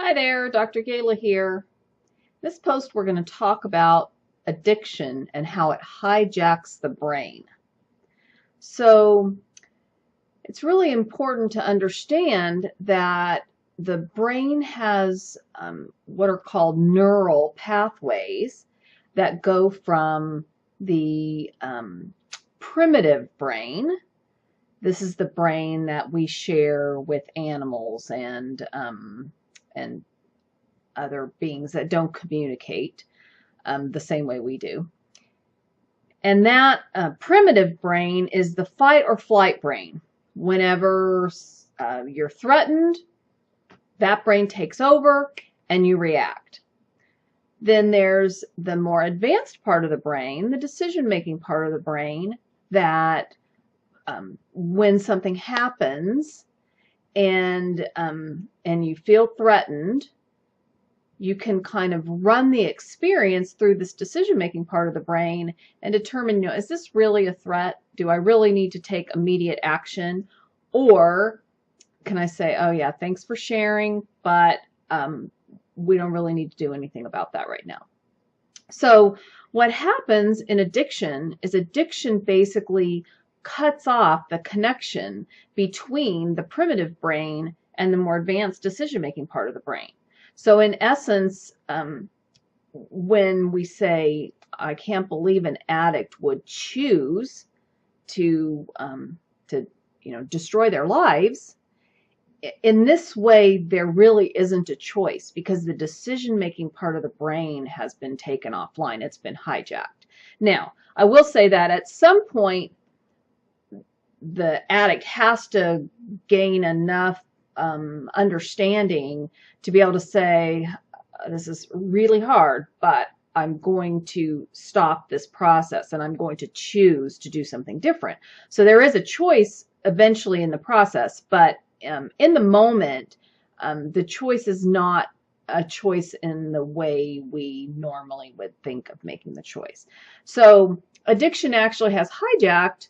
Hi there, Dr. Gayla here. This post we're going to talk about addiction and how it hijacks the brain. So it's really important to understand that the brain has what are called neural pathways that go from the primitive brain. This is the brain that we share with animals and other beings that don't communicate the same way we do. And that primitive brain is the fight or flight brain. Whenever you're threatened, that brain takes over and you react. Then there's the more advanced part of the brain, the decision-making part of the brain, that when something happens and you feel threatened, you can kind of run the experience through this decision-making part of the brain and determine, is this really a threat? Do I really need to take immediate action? Or can I say, oh yeah, thanks for sharing, but we don't really need to do anything about that right now. So what happens in addiction is addiction basically cuts off the connection between the primitive brain and the more advanced decision-making part of the brain. So in essence, when we say, I can't believe an addict would choose to destroy their lives, in this way, there really isn't a choice because the decision-making part of the brain has been taken offline. It's been hijacked. Now, I will say that at some point, the addict has to gain enough understanding to be able to say, this is really hard, but I'm going to stop this process and I'm going to choose to do something different. So there is a choice eventually in the process, but in the moment, the choice is not a choice in the way we normally would think of making the choice. So addiction actually has hijacked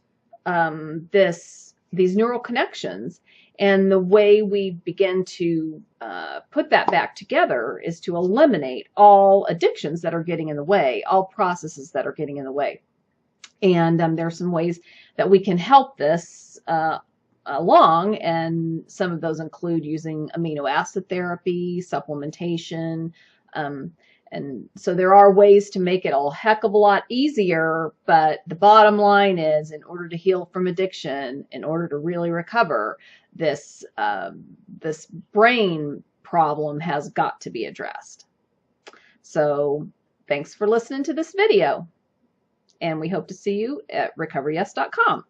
these neural connections, and the way we begin to put that back together is to eliminate all addictions that are getting in the way, all processes that are getting in the way. And there are some ways that we can help this along, and some of those include using amino acid therapy, supplementation, and so there are ways to make it a heck of a lot easier, but the bottom line is, in order to heal from addiction, in order to really recover, this brain problem has got to be addressed. So thanks for listening to this video, and we hope to see you at recoveryes.com.